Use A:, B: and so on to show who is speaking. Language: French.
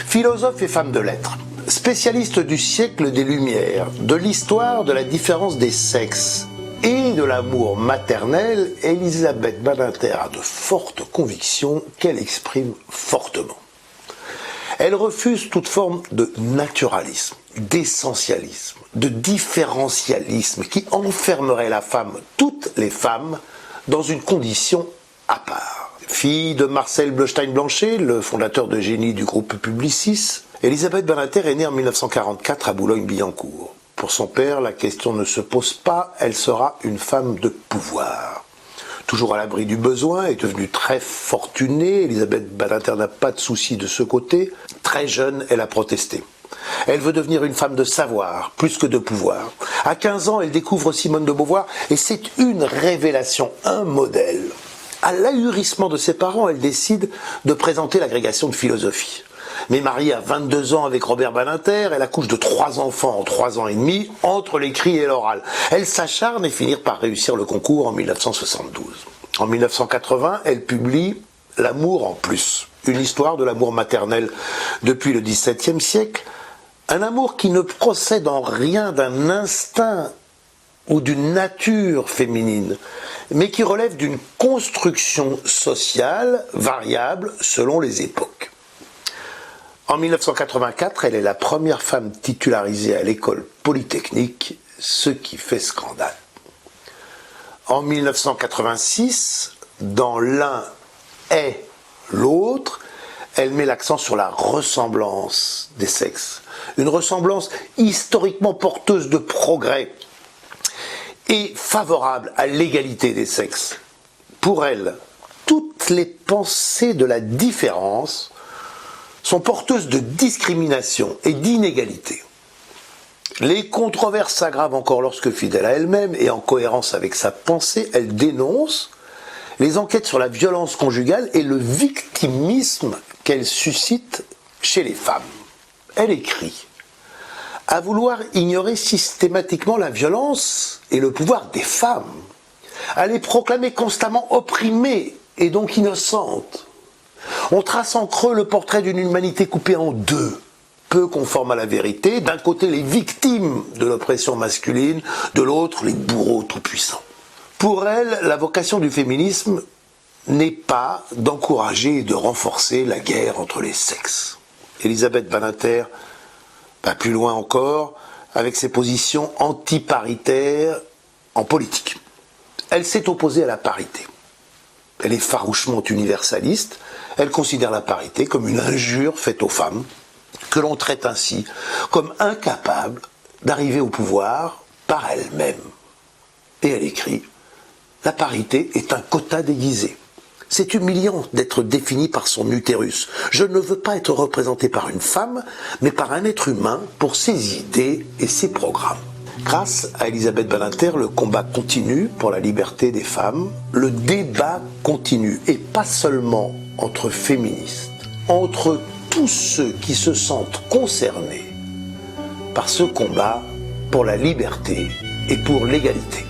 A: Philosophe et femme de lettres, spécialiste du siècle des Lumières, de l'histoire de la différence des sexes et de l'amour maternel, Elisabeth Badinter a de fortes convictions qu'elle exprime fortement. Elle refuse toute forme de naturalisme, d'essentialisme, de différentialisme qui enfermerait la femme, toutes les femmes, dans une condition à part. Fille de Marcel Bleustein-Blanchet, le fondateur de génie du groupe Publicis, Elisabeth Badinter est née en 1944 à Boulogne-Billancourt. Pour son père, la question ne se pose pas, elle sera une femme de pouvoir. Toujours à l'abri du besoin, est devenue très fortunée, Elisabeth Badinter n'a pas de souci de ce côté. Très jeune, elle a protesté. Elle veut devenir une femme de savoir, plus que de pouvoir. À 15 ans, elle découvre Simone de Beauvoir et c'est une révélation, un modèle. À l'ahurissement de ses parents, elle décide de présenter l'agrégation de philosophie. Mais mariée à 22 ans avec Robert Badinter, elle accouche de 3 enfants en 3 ans et demi, entre l'écrit et l'oral. Elle s'acharne et finit par réussir le concours en 1972. En 1980, elle publie L'amour en plus, une histoire de l'amour maternel depuis le XVIIe siècle, un amour qui ne procède en rien d'un instinct ou d'une nature féminine, mais qui relève d'une construction sociale variable selon les époques. En 1984, elle est la première femme titularisée à l'école polytechnique, ce qui fait scandale. En 1986, dans L'un est l'autre, elle met l'accent sur la ressemblance des sexes. Une ressemblance historiquement porteuse de progrès et favorable à l'égalité des sexes. Pour elle, toutes les pensées de la différence sont porteuses de discrimination et d'inégalité. Les controverses s'aggravent encore lorsque, fidèle à elle-même et en cohérence avec sa pensée, elle dénonce les enquêtes sur la violence conjugale et le victimisme qu'elle suscite chez les femmes. Elle écrit « À vouloir ignorer systématiquement la violence et le pouvoir des femmes, à les proclamer constamment opprimées et donc innocentes, on trace en creux le portrait d'une humanité coupée en deux, peu conforme à la vérité, d'un côté les victimes de l'oppression masculine, de l'autre les bourreaux tout-puissants. Pour elle, la vocation du féminisme n'est pas d'encourager et de renforcer la guerre entre les sexes. Elisabeth Badinter va plus loin encore avec ses positions antiparitaires en politique. Elle s'est opposée à la parité. Elle est farouchement universaliste. Elle considère la parité comme une injure faite aux femmes, que l'on traite ainsi comme incapables d'arriver au pouvoir par elles-mêmes. Et elle écrit « La parité est un quota déguisé. C'est humiliant d'être défini par son utérus. Je ne veux pas être représenté par une femme, mais par un être humain pour ses idées et ses programmes. » Grâce à Elisabeth Badinter, le combat continue pour la liberté des femmes. Le débat continue, et pas seulement entre féministes, entre tous ceux qui se sentent concernés par ce combat pour la liberté et pour l'égalité.